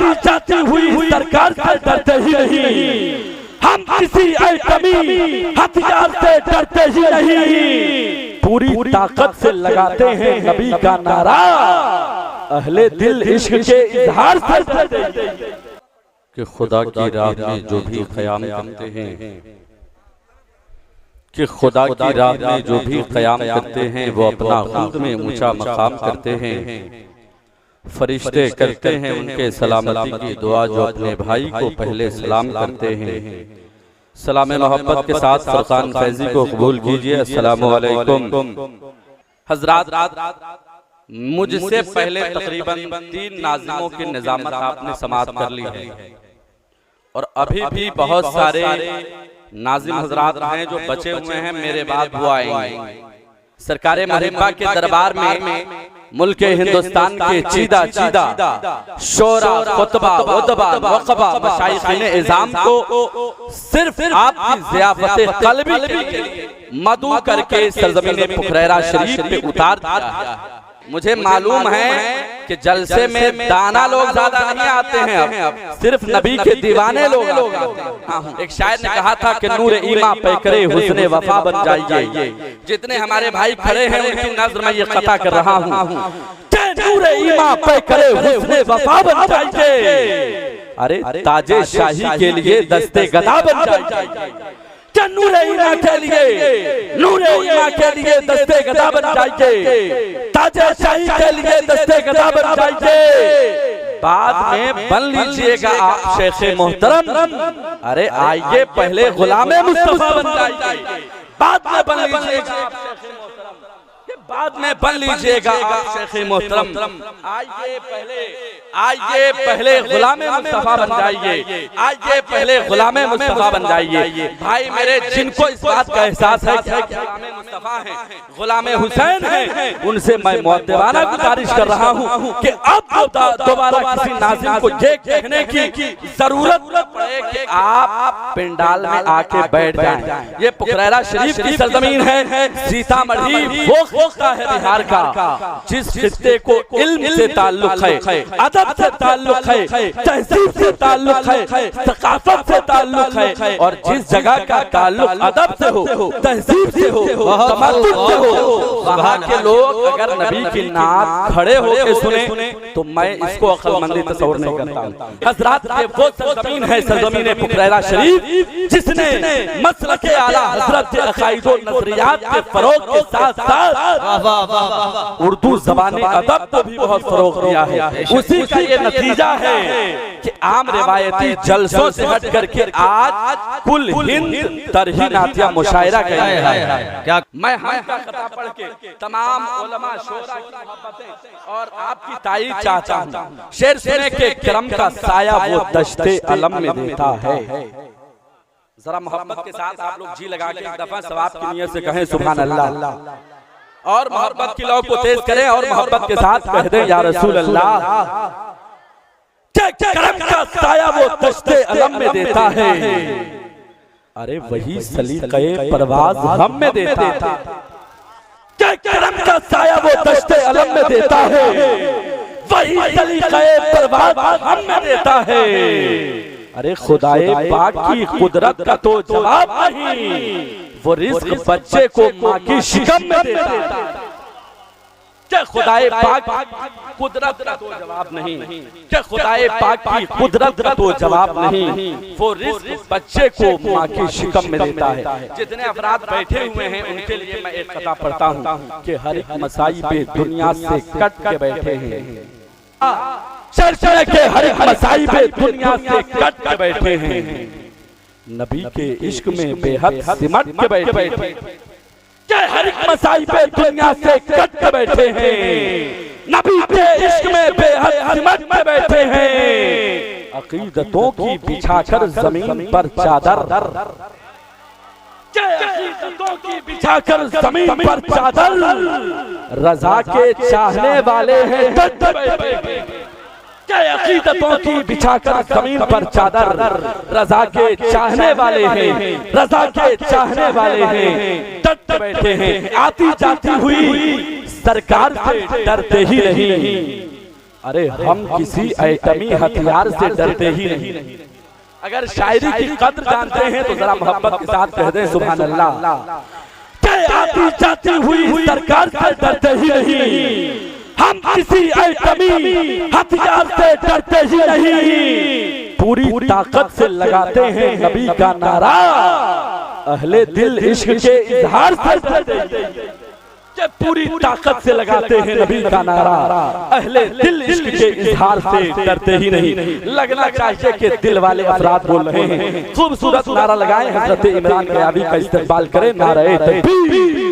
आती जाती हुई सरकार से डरते ही नहीं, हम किसी एटमी हथियार से डरते ही नहीं, पूरी ताकत से लगाते हैं नबी का नारा, अहले दिल इश्क के इजहार से डरते हैं कि खुदा की राह में जो भी क़याम करते हैं, कि खुदा की राह में जो भी क़याम करते हैं वो अपना खुद में ऊंचा मकाम करते हैं। फरिश्ते करते हैं उनके सलामती की दुआ जो अपने भाई को पहले सलाम करते हैं। सलाम मोहब्बत के साथ फरकान फैजी को कबूल कीजिए। अस्सलामु अलैकुम। हज़रात, मुझसे पहले तकरीबन 3 नाज़िमों की निज़ामत आपने समाअत कर ली है और अभी भी बहुत सारे नाज़िम हज़रात हैं जो बचे हुए हैं, मेरे बाद वो आएंगे। सरकारे महिबा के दरबार में मुल्क हिंदुस्तान के चीदा शोरा खुतबा उदबा वक़बा मशाइख़ इज़ाम को सिर्फ आपकी ज़ियाफ़त क़ल्बी के लिए मदू करके सरज़मीन पुखरैरा शरीफ पे उतार दिया। मुझे मालूम है कि जलसे में दाना लोग ज्यादा नहीं आते हैं, अब सिर्फ नबी के दीवाने लोग आते हैं। एक शायर ने कहा था कि नूर ईमा पे करे हुस्ने वफा बन जाइए। जितने हमारे भाई खड़े हैं उनकी नज़र में ये कता कर रहा हूँ, नूर ईमा पे करे हुस्ने वफा बन जाइए, अरे ताजे शाही के लिए दस्ते गदा बन जाइए। नूरे ईमा के लिए दस्ते गदा बन जाइए, ताजे शाही के लिए दस्ते गदा बन जाइए। बाद में बन लीजिएगा आप शेख मोहतरम, अरे आइए पहले गुलामे मुस्तफा बन जाइए, बाद में बन लीजिएगा बाद में बन लीजिएगा आप शेख मोहतरम। आइए पहले गुलामे मुस्तफा बन जाइए, आइए पहले गुलामे मुस्तफा बन जाइए। भाई मेरे, जिनको इस बात का एहसास है कि गुलामे मुस्तफा हैं, गुलामे हुसैन हैं, उनसे मैं मुअद्दबाना गुजारिश कर रहा हूँ कि अब दोबारा किसी नाज़िम को ये कहने की जरूरत पड़े कि आप पिंडाल में आके बैठ जाएं। ये पुखरैरा शरीफ की सरजमीन है, सीतामढ़ी वो खित्ता है बिहार का जिस खित्ते को इल्म से ताल्लुक है, अदब से ताल्लुक है, तहजीब से ताल्लुक है, सकाफत से ताल्लुक है, और जिस जगह का ताल्लुक अदब से हो, तहजीब से हो, तमद्दुन से हो, वहाँ के लोग अगर नबी की नात खड़े होकर सुने तो मैं इसको अक्लमंदी तस्वर नहीं करता हूँ। हज़रात, ये वो सरजमीन है, सरजमीन पुखरैरा शरीफ, जिसने मसलक आला हज़रत के अक़ाइद व नज़रियात के फरोग के साथ साथ उर्दू ज़बान अदब को भी बहुत फरोग दिया है। उसी का ये नतीजा है कि आम रिवायती जलसों से हट करके आज कुल हिंद तरही नातिया मुशायरा किया है। क्या मैं हम का खता पढ़ के तमाम उलमा शोरा की मोहब्बतें और आपकी तारीफ चाहता हूँ। शेर सुने के करम का साया वो दश्ते अलम में देता है। जरा मोहब्बत के साथ आप लोग जी लगा के एक दफा सवाब की नियत से कहें सुभान अल्लाह, और मोहब्बत की लौ को तेज करें और मोहब्बत के साथ कह दें या रसूल अल्लाह। करम का साया वो दश्ते अलम में देता है, अरे वही सलीक़े परवाज़ हम में देता है। करम का साया वो दश्ते अलम में देता है, वही सलीक़े परवाज़ हम में देता है। अरे खुदाए पाक की कुदरत का तो जवाब नहीं, वो रिज़्क़ बच्चे को माँ की शिकम में देता है। क्या खुदाए पाक कुदरत का तो जवाब नहीं, क्या खुदाए पाक की कुदरत का तो जवाब नहीं, वो रिज़्क़ बच्चे को माँ की शिकम में देता है। जितने अफराद बैठे हुए हैं उनके लिए मैं एक कथा पढ़ता हूँ कि हर एक मसाई पे दुनिया से कट के बैठे हैं, चर्चा के हर एक मसाई पे दुनिया से कट के बैठे हैं, नबी के इश्क में बेहद सिमट के बैठे, हर एक मसाई पे दुनिया से कट के बैठे हैं, नबी के इश्क में बेहद सिमट के बैठे हैं। अकीदतों की बिछाकर जमीन पर चादर, अकीदतों की बिछाकर जमीन पर चादर, रज़ा के चाहने वाले हैं डट बैठे। अकीदतों की बिछाकर जमीन पर चादर, रज़ा के चाहने वाले हैं, रज़ा के चाहने वाले हैं, डट बैठे हैं। आती जाती हुई सरकार से डरते ही नहीं, अरे हम किसी एटमी हथियार से डरते ही नहीं। अगर शायरी की कद्र जानते हैं तो जरा मोहब्बत के साथ कह दें सुभान अल्लाह। आती जाती हुई सरकार से डरते ही नहीं, हम किसी एटमी हथियार से डरते ही नहीं। पूरी ताकत से लगाते हैं नबी का नारा, अहले दिल इश्क के इजहार से डरते हैं। पूरी ताकत से लगाते हैं नबी का नारा, अहले दिल इश्क के इजहार से डरते ही नहीं। लगना चाहिए कि दिल वाले अफराद बोल रहे हैं। खूबसूरत नारा लगाए, हजरत इमरान क़याबी का इस्तेमाल करें, नारे तकबीर।